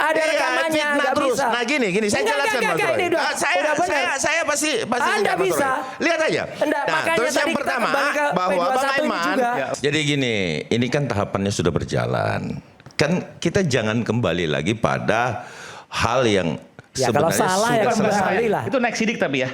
Ada rekamannya, nggak bisa. Nah gini, saya jelaskan Mas Roy. Saya pasti Anda Mas bisa. Roy. Lihat aja. Enggak, Nah, makanya terus yang tadi kita pertama kembali ke bahwa P21 Bang ini Aiman. juga. Jadi gini, ini kan tahapannya sudah berjalan. Kan kita jangan kembali lagi pada hal yang Ya kalau sebenarnya salah ya sudah selesai. kembali lah. Itu naik sidik tapi ya.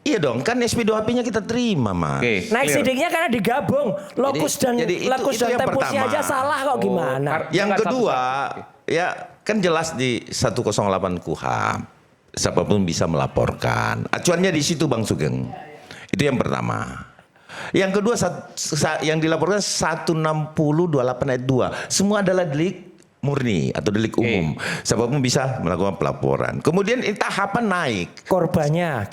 Iya dong, kan SP2HP-nya kita terima, Mas. Oke. Naik clear. sidiknya karena digabung lokus dan jadi itu yang tempusnya pertama. aja salah kok gimana? Yang Bukan kedua, satu-satu. ya kan jelas di 108 KUHP. Siapapun bisa melaporkan. Acuannya di situ Bang Sugeng. Itu yang pertama. Yang kedua, yang dilaporkan 160/28 ayat 2. Semua adalah delik murni atau delik umum. Siapapun bisa melakukan pelaporan. Kemudian tahapan naik. Korbannya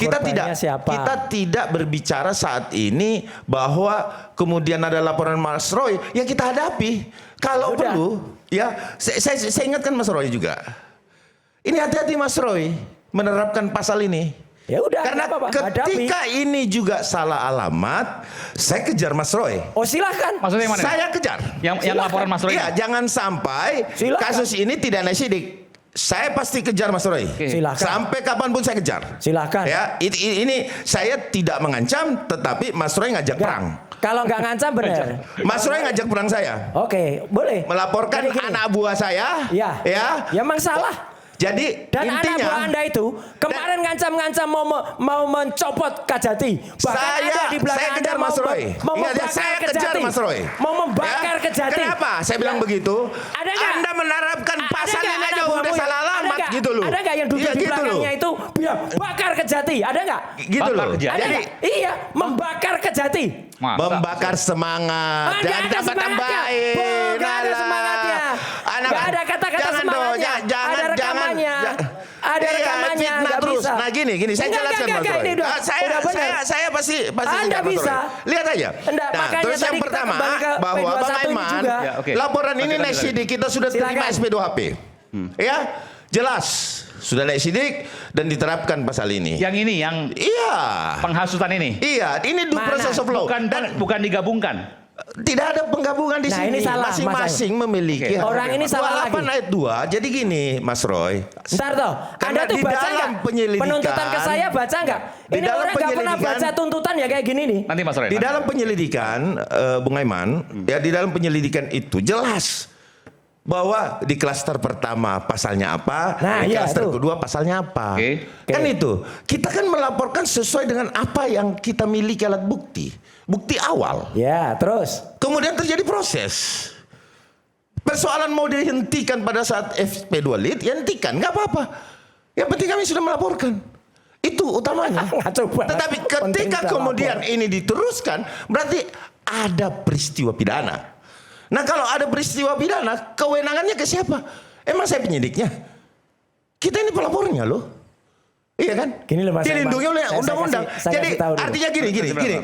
siapa? Kita tidak berbicara saat ini bahwa kemudian ada laporan Mas Roy yang kita hadapi. Kalau Udah. perlu, ya saya ingatkan Mas Roy juga. Ini hati-hati Mas Roy menerapkan pasal ini. Ya udah, Karena nggak apa-apa, ketika hadapi. ini juga salah alamat, saya kejar Mas Roy. Oh silahkan. Maksudnya yang mana? Saya kejar. Yang laporan Mas Roy. Iya, jangan sampai Silakan. kasus ini tidak naik sidik. Saya pasti kejar Mas Roy. Silakan. Sampai kapanpun saya kejar. Silakan. Ya, ini saya tidak mengancam, tetapi Mas Roy ngajak Nggak. perang. Kalau nggak ngancam benar. Mas Roy ngajak perang saya. Oke, boleh. Melaporkan Jadi gini. anak buah saya. Ya. Ya. Ya emang salah. Jadi Dan anak intinya buah Anda itu kemarin ngancam-ngancam mau mencopot Kajati. Bahkan Saya- ada di belakang saya Anda kejar Mas Roy. mau Ingat ya, membakar saya kejar Kejati. Mas Roy. Mau membakar Ya. Kejati. Kenapa saya bilang Ya. begitu? Ada nggak? Anda menerapkan Ada pasal nggak ini anak aja buahmu udah yang- salah ada alamat nggak? gitu loh. Ada nggak yang duduk Iya, di gitu belakangnya loh. itu bilang bakar Kejati? Ada nggak? Gitu Bakar loh. Kejati. Ada Jadi nggak? Iya, membakar Kejati. Masa? membakar semangat Nggak dan ada tambah semangatnya. tambahin. Nggak ada semangatnya. Nggak ada kata-kata jangan semangatnya. dong, jangan, Ada rekamannya. Ada Iya, rekamannya, fitnah nggak terus. bisa. Nah gini, saya Enggak, jelaskan enggak, Mas enggak, Roy. ini udah benar. Saya pasti Anda kejar, Mas bisa. Roy. Lihat aja. Enggak, Nah, makanya terus tadi yang kita pertama kembali ke bahwa P21 Bang ini Aiman, juga. Ya, oke. laporan ini Lanjut, naik lanjut. sidik, kita sudah terima Silakan. SP2HP. Ya, jelas sudah naik sidik dan diterapkan pasal ini. Yang ini yang Iya. penghasutan ini. Iya, ini due Mana? process of law. Bukan digabungkan. Tidak ada penggabungan di Nah, sini. ini salah, Masing-masing memiliki. Oke. Orang ini salah 28 ayat 2. Jadi gini, Mas Roy. Ntar toh, Karena Anda tuh di baca dalam nggak? penyelidikan- Penuntutan ke saya baca nggak? Di Ini dalam orang nggak pernah penyelidikan- baca tuntutan ya kayak gini nih. Nanti Mas Roy. Di nanti. dalam penyelidikan, Bung Aiman, ya di dalam penyelidikan itu jelas bahwa di klaster pertama pasalnya apa, Nah, di iya, klaster itu. kedua pasalnya apa. Oke. Kan Oke. itu. Kita kan melaporkan sesuai dengan apa yang kita miliki alat bukti. Bukti awal. Ya, terus. Kemudian terjadi proses. Persoalan mau dihentikan pada saat FP2 lead, ya hentikan, nggak apa-apa. Yang penting kami sudah melaporkan. Itu utamanya. Ngaco banget. Tetapi Penting ketika kita kemudian lapor. ini diteruskan, berarti ada peristiwa pidana. Nah kalau ada peristiwa pidana, kewenangannya ke siapa? Emang saya penyidiknya? Kita ini pelapornya loh. Iya kan? Gini loh, Mas Dilindungi Aiman. oleh Saya undang-undang. kasih Jadi tahu dulu. artinya gini.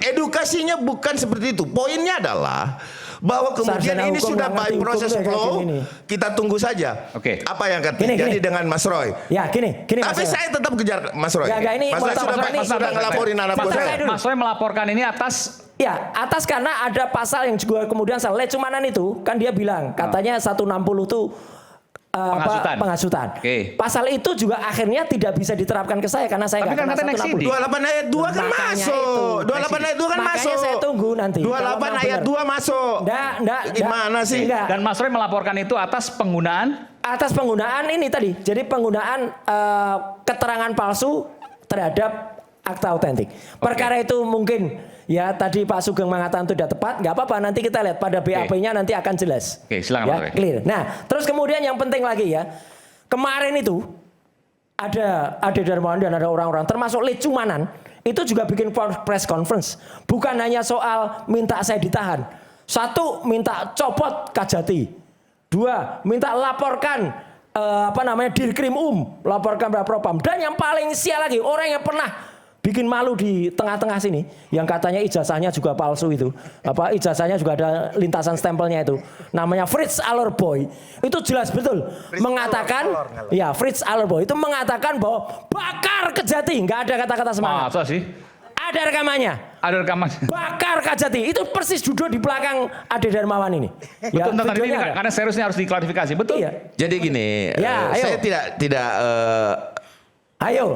Edukasinya bukan seperti itu. Poinnya adalah bahwa kemudian Sarjana ini hukum sudah nggak by ngerti hukum process tuh of kayak law. gini nih. Kita tunggu saja. Oke. Apa yang akan Gini, terjadi gini. dengan Mas Roy. Ya, gini Tapi Mas Roy. saya tetap kejar Mas Roy. Nggak, ini Mas Roy mau sudah, tahu, Mas sudah Roy. ngelaporin anak buah Mas Roy saya. dulu. Mas Roy melaporkan ini atas Ya, atas karena ada pasal yang juga kemudian salah cumanan itu kan dia bilang katanya 160 tuh penghasutan. Oke. Pasal itu juga akhirnya tidak bisa diterapkan ke saya karena saya Tapi nggak kan kena katanya naik 160. sidik. 28 ayat 2 kan Makanya masuk. itu. 28 ayat 2 kan Makanya masuk. saya tunggu nanti. 28 ayat 2 masuk. Enggak. Gimana sih? Enggak. dan Mas Roy melaporkan itu atas penggunaan Atas penggunaan ini tadi. Jadi penggunaan keterangan palsu terhadap akta autentik. Perkara itu mungkin ya tadi Pak Sugeng mengatakan itu tidak tepat, nggak apa-apa nanti kita lihat pada BAP-nya nanti akan jelas. Oke, silakan, ya, Pak Roy. clear. Nah, terus kemudian yang penting lagi ya, kemarin itu ada Ade Darmawan dan ada orang-orang termasuk Lid Cumanan itu juga bikin press conference. Bukan hanya soal minta saya ditahan. Satu, minta copot Kajati. Dua, minta laporkan Dirkrim laporkan Propam. Dan yang paling sial lagi, orang yang pernah bikin malu di tengah-tengah sini, yang katanya ijazahnya juga palsu itu, ijazahnya juga ada lintasan stempelnya itu, namanya Fritz Allerboy, itu jelas betul mengatakan, ya Fritz Allerboy itu mengatakan bahwa bakar Kejati, nggak ada kata-kata semangat. masa sih? Ada rekamannya. Ada rekaman. Bakar Kajati. Itu persis duduk di belakang Ade Darmawan ini. Betul, tentang ini videonya ada. karena seriusnya harus diklarifikasi. Betul. Iya. Jadi gini, Ya, ayo. saya tidak Ayo.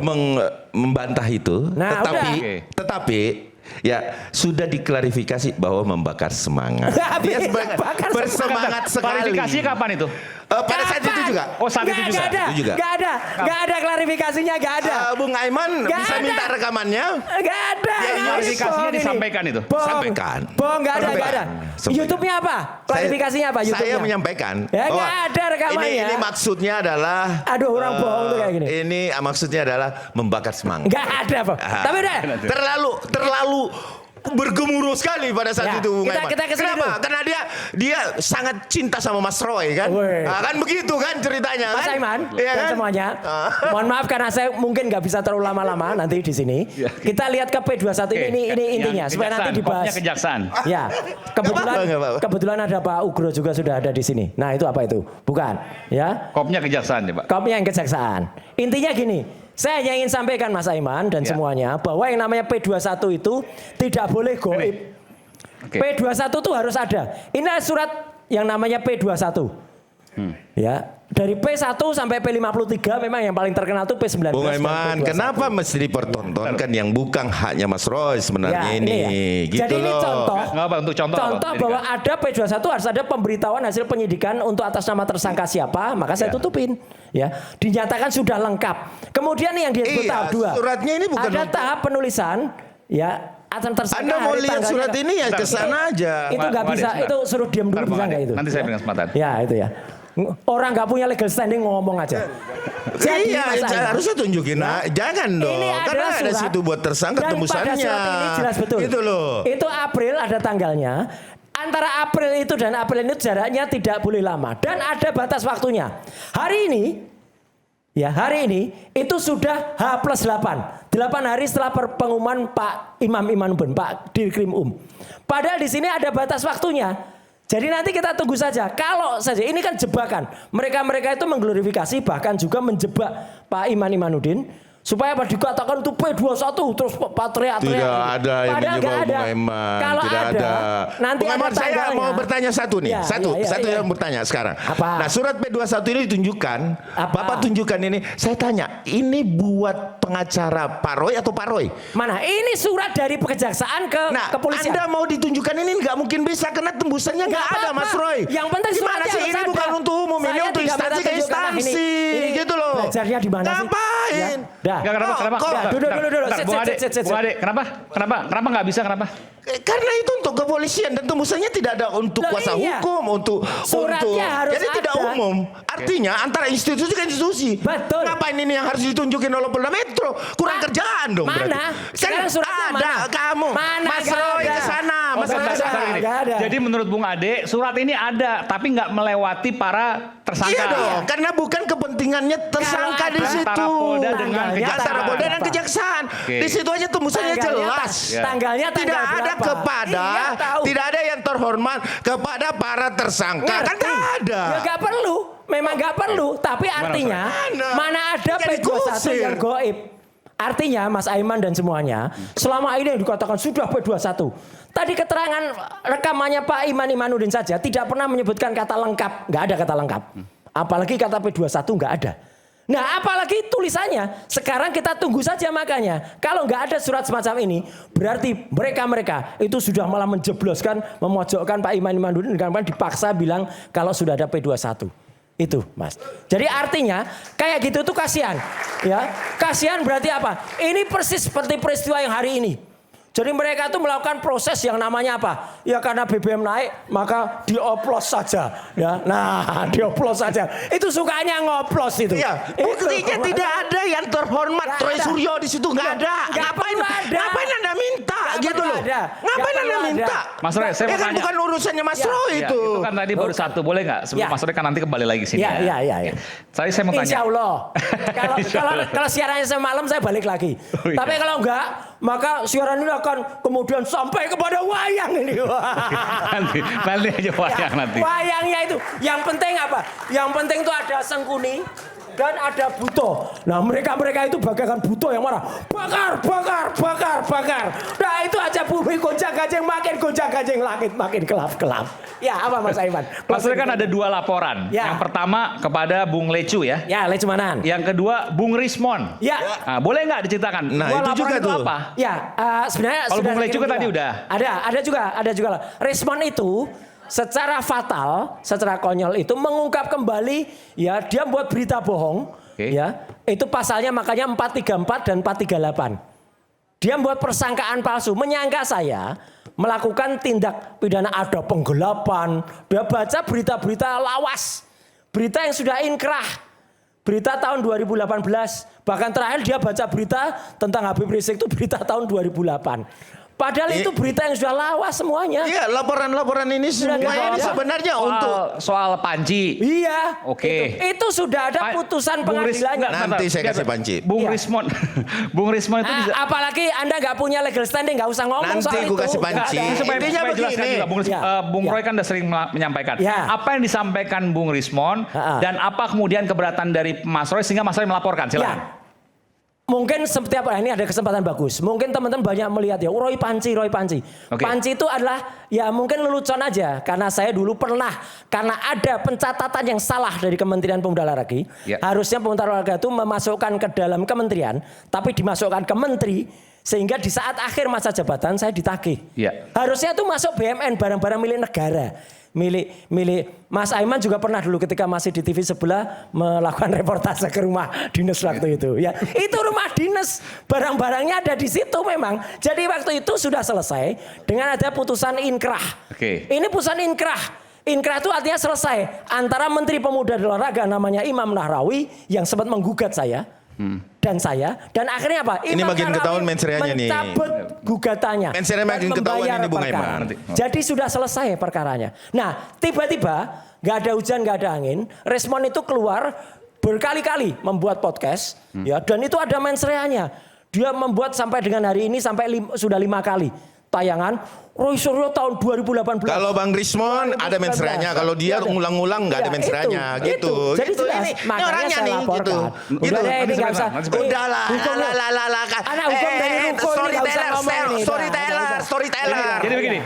membantah itu, Nah, tetapi ya sudah diklarifikasi bahwa membakar semangat. Dia Bakar bersemangat sekali. Klarifikasinya kapan itu? Pada saat itu juga. Oh, saat itu juga. Itu juga. Gak ada klarifikasinya, gak ada. Bung Aiman Nggak bisa ada. minta rekamannya. Gak ada. Ya, Nggak klarifikasinya bohong ini. disampaikan itu. Bohong. Sampaikan. Bohong, gak ada. Sampaikan. YouTube-nya apa? Klarifikasinya apa YouTube-nya? Saya menyampaikan. Ya, bahwa nggak ada rekamannya. Ini maksudnya adalah. Aduh, orang bohong tuh kayak gini. Ini maksudnya adalah membakar semangat. Gak ada, Bang. Tapi udah. Terlalu bergemuruh sekali pada saat Ya, itu Bung kita Aiman. kesini Kenapa? dulu. Karena dia sangat cinta sama Mas Roy kan. Weh. Kan begitu kan ceritanya Mas kan. Aiman Iya dan kan? semuanya. Mohon maaf karena saya mungkin nggak bisa terlalu lama-lama nanti di sini. Kita lihat ke P21 ini intinya Yang supaya nanti kejaksaan, dibahas. kopnya kejaksaan. Ya, Nggak apa-apa. kebetulan ada Pak Ugro juga sudah ada di sini. Nah itu apa itu? Bukan, ya? Kopnya kejaksaan ya Pak. Kopnya yang kejaksaan. Intinya gini. Saya hanya ingin sampaikan Mas Aiman dan Ya. semuanya bahwa yang namanya P21 itu tidak boleh goib. Oke. P21 itu harus ada. Ini ada surat yang namanya P21. Ya, dari P1 sampai P53 memang yang paling terkenal itu P19. Bung dan Aiman, P21. kenapa mesti dipertontonkan yang bukan haknya Mas Roy sebenarnya Ya, ini? ya. Gitu Jadi ini loh. contoh. Nggak apa, untuk contoh apa? Contoh bahwa ada P21 harus ada pemberitahuan hasil penyidikan untuk atas nama tersangka siapa, maka saya tutupin. Ya, dinyatakan sudah lengkap. Kemudian yang disebut Iya, tahap 2. suratnya ini bukan ada untuk- tahap penulisan, ya, atas tersangka. Anda mau hari lihat tanggalnya. surat ini ya ke sana aja. Itu nggak Pak bisa, Ade, itu suruh diam dulu Ntar, bisa Pak nggak Ade. itu? Nanti saya berikan kesempatan. Ya itu ya. Orang nggak punya legal standing ngomong aja. Jadi, Iya, Mas Aiman, harusnya tunjukin. Jangan dong. ini Karena adalah ada surat situ buat tersangka dan tembusannya. pada surat ini jelas betul. Gitu loh. Itu April ada tanggalnya. Antara April itu dan April itu jaraknya tidak boleh lama dan ada batas waktunya. Hari ini itu sudah H+8. 8 hari setelah pengumuman Pak Imam Imanuddin, Pak Dirkrim Padahal di sini ada batas waktunya. Jadi nanti kita tunggu saja. Kalau saja ini kan jebakan. Mereka itu mengglorifikasi bahkan juga menjebak Pak Imanuddin supaya apa dikatakan itu P21 terus Pak teriak-teriak. Tidak ada yang Padahal menjebak nggak ada. Bung Aiman. Kalau Tidak ada. nanti Bung ada Aiman, saya tanggalnya. mau bertanya satu nih. Ya, satu ya. yang bertanya sekarang. Apa? Nah, surat P21 ini ditunjukkan. Apa? Bapak tunjukkan ini. Saya tanya, ini buat pengacara Pak Roy atau Pak Roy? Mana? Ini surat dari kejaksaan ke Nah, kepolisian. Anda mau ditunjukkan ini nggak mungkin bisa karena tembusannya nggak ada, apa-apa. Mas Roy. Yang penting gimana suratnya sih harus ini ada. bukan untuk umum, ini Saya untuk tidak instansi minta ke tunjuk karena instansi, ini gitu loh. Belajarnya di mana sih? Ngapain? Ya. Dah. Nggak, kenapa? Dah, duduk. Bentar, Sit, Bung Ade, sit. Bung Ade, kenapa nggak bisa? Kenapa? Karena itu untuk kepolisian dan tembusannya tidak ada untuk Loh, kuasa iya. hukum, untuk Suratnya harus jadi tidak ada. umum. Artinya antara institusi ke institusi. Betul. Ngapain ini yang harus ditunjukin oleh Polda Metro? Kurang kerjaan dong. Mana? Berarti. Sekarang suratnya ada mana? kamu. Mana? Mas Nggak Roy ada. ke sana. Oh, Mas bentar, Roy ke bentar, sana. gini. Nggak ada. Jadi menurut Bung Ade, surat ini ada, tapi nggak melewati para tersangka. Iya dong, karena bukan kepentingannya tersangka Kalau di ada situ. antara Polda dengan Tanggalnya kejaksaan. Antara Polda dan Apa? kejaksaan. Oke. Di situ aja tembusannya jelas. Tanggalnya Tidak tanggal ada berapa? kepada, Iya, tahu. tidak ada yang terhormat kepada para tersangka. Kan Ngerti. nggak ada. Ya nggak perlu. Memang nggak perlu. Tapi artinya mana ada Kan P21 dikusir. yang goib. Artinya Mas Aiman dan semuanya selama ini yang dikatakan sudah P21. Tadi keterangan rekamannya Pak Imanuddin saja tidak pernah menyebutkan kata lengkap. Nggak ada kata lengkap. Apalagi kata P21 nggak ada. Nah apalagi tulisannya. Sekarang kita tunggu saja makanya. Kalau nggak ada surat semacam ini. Berarti mereka itu sudah malah menjebloskan, memojokkan Pak Imanuddin dengan dipaksa bilang kalau sudah ada P21. Itu Mas. Jadi artinya kayak gitu tuh kasihan. Ya, kasihan berarti apa? Ini persis seperti peristiwa yang hari ini. Jadi mereka itu melakukan proses yang namanya apa? Ya karena BBM naik maka dioplos saja. Ya, nah dioplos saja. Itu sukanya ngoplos itu. Iya, buktinya tidak ada yang terhormat. Nggak Troy ada. Suryo di situ nggak ada. Nggak perlu ada. Ngapain Anda minta Nggak gitu perlu loh? ada. Ngapain Nggak Anda perlu minta? ada. Mas Roy, saya mau kan tanya. bukan urusannya Mas Ya, Roy Ya, itu. itu kan tadi baru satu, boleh nggak? Sebelum Ya. Mas Roy kan nanti kembali lagi sini. Iya. Saya mau tanya. Insya Allah. Insya Allah. Kalau siarannya semalam saya balik lagi. Oh, iya. Tapi kalau enggak, maka siaran ini akan kemudian sampai kepada wayang ini. nanti aja wayang nanti. Wayangnya itu. Yang penting apa? Yang penting itu ada Sengkuni. dan ada Buto. Nah mereka itu bagaikan Buto yang marah. Bakar. Nah itu aja bumi gonjang-ganjing, makin gonjang-ganjing, langit makin gelap-gelap. Ya apa Mas Aiman? Mas Roy kan ada 2 laporan. Ya. Yang pertama kepada Bung Lecu ya. Ya Lecu Manan. Yang kedua Bung Rismon. Ya. Nah, boleh nggak diceritakan? Nah, 2 itu laporan juga itu tuh. apa? Ya, sebenarnya Kalau sudah Bung Lecu dikirim kan tadi juga. udah. Ada juga. Respon itu secara fatal, secara konyol itu mengungkap kembali ya dia buat berita bohong. Oke. Ya, itu pasalnya makanya 434 dan 438. Dia membuat persangkaan palsu, menyangka saya melakukan tindak pidana, ada penggelapan. Dia baca berita-berita lawas, berita yang sudah inkrah, berita tahun 2018. Bahkan terakhir dia baca berita tentang Habib Rizik itu berita tahun 2008. Padahal itu berita yang sudah lawas semuanya. Iya, laporan-laporan ini Sudah semua ini lawas. sebenarnya untuk soal Panji. Iya. Oke. Itu sudah ada putusan Bung pengadilannya. Nanti saya kasih Panji. Bung Iya. Rismon, Bung Rismon itu bisa. Apalagi Anda nggak punya legal standing, nggak usah ngomong Nanti soal itu. gua kasih Panji. Nggak ada. Supaya Intinya jelaskan begini. juga, Ya. Bung Ya. Roy kan udah sering menyampaikan. Ya. Apa yang disampaikan Bung Rismon dan apa kemudian keberatan dari Mas Roy sehingga Mas Roy melaporkan? Silakan. Ya. Mungkin setiap ini ada kesempatan bagus. Mungkin teman-teman banyak melihat ya, Roy Panci. Oke. Panci itu adalah ya mungkin lelucon aja karena saya dulu pernah karena ada pencatatan yang salah dari Kementerian Pemuda Olahraga. Ya. Harusnya Pemuda Olahraga itu memasukkan ke dalam kementerian, tapi dimasukkan ke menteri sehingga di saat akhir masa jabatan saya ditagih. Ya. Harusnya itu masuk BUMN, barang-barang milik negara. Milik Mas Aiman juga pernah dulu ketika masih di TV sebelah melakukan reportase ke rumah dinas waktu itu. Ya, itu rumah dinas, barang-barangnya ada di situ memang. Jadi waktu itu sudah selesai dengan ada putusan inkrah. Oke. Ini putusan inkrah. Inkrah itu artinya selesai antara Menteri Pemuda dan Olahraga namanya Imam Nahrawi yang sempat menggugat saya. Dan akhirnya apa? Ini Imam makin Nahrawi ketahuan mensreanya nih. mencabut gugatannya. Mensreanya makin dan ketahuan membayar ini Bung perkara. Aiman. Jadi sudah selesai perkaranya. Nah, tiba-tiba nggak ada hujan, nggak ada angin, Respon itu keluar berkali-kali membuat podcast, ya, dan itu ada mensreanya. Dia membuat sampai dengan hari ini sudah 5 kali tayangan. Roy Suryo tahun 2018. Kalau Bang Rismon ada mensreanya, kalau dia ngulang-ngulang nggak ada mensreanya gitu. Jadi Gitu. jelas, Ini makanya orangnya saya nih laporkan. gitu. Udah Gitu. deh, ini nggak usah. Udahlah, Anak hukum dari Ruko ini nggak usah ngomong ini. storyteller. Jadi begini,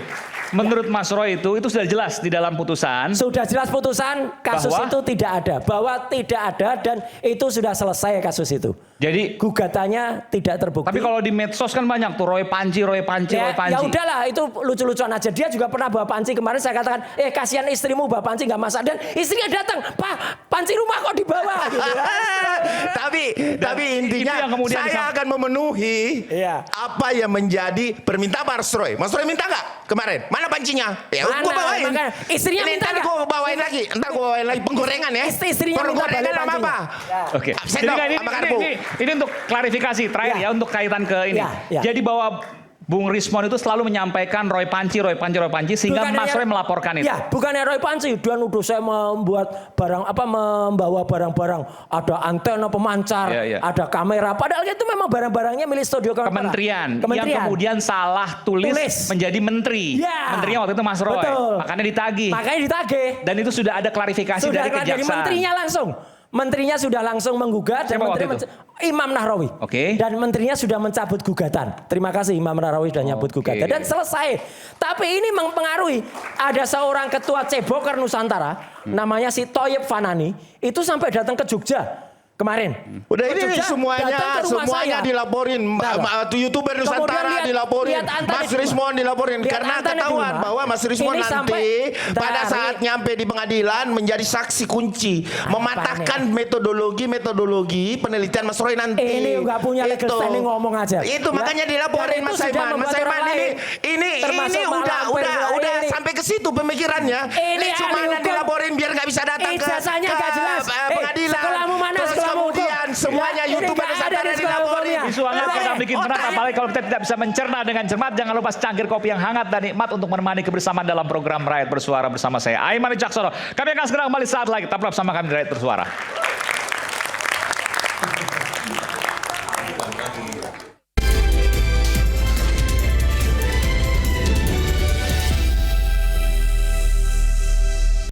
menurut Mas Roy itu sudah jelas di dalam putusan. Sudah jelas putusan kasus Bahwa? itu tidak ada, bahwa tidak ada dan itu sudah selesai kasus itu. Jadi, Gugatannya tidak terbukti. tapi kalau di medsos kan banyak tuh Roy Panci. Ya udahlah, itu lucu-lucuan aja. Dia juga pernah bawa Panci kemarin, saya katakan, kasihan istrimu bawa Panci nggak masak, dan istrinya datang, Pak, Panci rumah kok dibawa gitu. Tapi intinya itu yang kemudian saya akan memenuhi Iya. apa yang menjadi permintaan Mas Roy. Mas Roy minta nggak kemarin? Mana pancinya? Ya Mana? gua bawain. Makanya, istrinya Ini minta ntar nggak? gua bawain lagi. Ntar gua bawain lagi penggorengan ya. Istrinya minta Penggorengan balik sama apa? pancinya. Oke. Sendok Jadi kan sama karbu. ini untuk klarifikasi terakhir Ya. ya untuk kaitan ke ini. Ya. Jadi bahwa Bung Rismon itu selalu menyampaikan Roy Panci sehingga Mas Roy melaporkan itu. Ya, bukannya Roy Panci, dia nuduh saya membuat membawa barang-barang, ada antena pemancar, Ya. ada kamera, padahal itu memang barang-barangnya milik studio Kementerian yang kemudian salah tulis menjadi menteri. Ya. Menterinya waktu itu Mas Roy. Betul. Makanya ditagih. Makanya ditagih. Dan itu sudah ada klarifikasi Sudah dari dari kejaksaan. menterinya langsung. Menterinya sudah langsung menggugat dan Siapa menteri waktu itu? Imam Nahrawi. Oke. Dan menterinya sudah mencabut gugatan. Terima kasih Imam Nahrawi sudah nyabut gugatan dan selesai. Tapi ini mempengaruhi ada seorang ketua Ceboker Nusantara namanya si Toyib Fanani itu sampai datang ke Jogja kemarin. Udah Ke ini Jogja, datang ke rumah semuanya saya. dilaporin. YouTuber Nusantara dilaporin, Mas Rismon dilaporin karena ketahuan bahwa Mas Rismon nanti pada saat nyampe di pengadilan menjadi saksi kunci mematahkan metodologi penelitian Mas Roy nanti. Ini nggak punya legal standing ngomong aja. Itu Ya. makanya dilaporin Dan Mas itu sudah Aiman. Mas membuat Aiman orang lain, ini termasuk udah ini. sampai ke situ pemikirannya. Ini cuma ahli hukum. dilaporin biar nggak bisa datang ke Ijazahnya nggak jelas. pengadilan. Sekolahmu mana? Terus Sekolahmu kemudian hukum. semuanya Ya, ini YouTuber nggak ada Nusantara di sekolah dilaporin. hukumnya. Isu hangat kita bikin cermat, apalagi kalau kita tidak bisa mencerna dengan cermat. Jangan lupa secangkir kopi yang hangat dan nikmat untuk menemani kebersamaan dalam program Rakyat Bersuara bersama saya, Aiman Wicaksono. Kami akan segera kembali saat lagi. Tetaplah bersama kami di Rakyat Bersuara.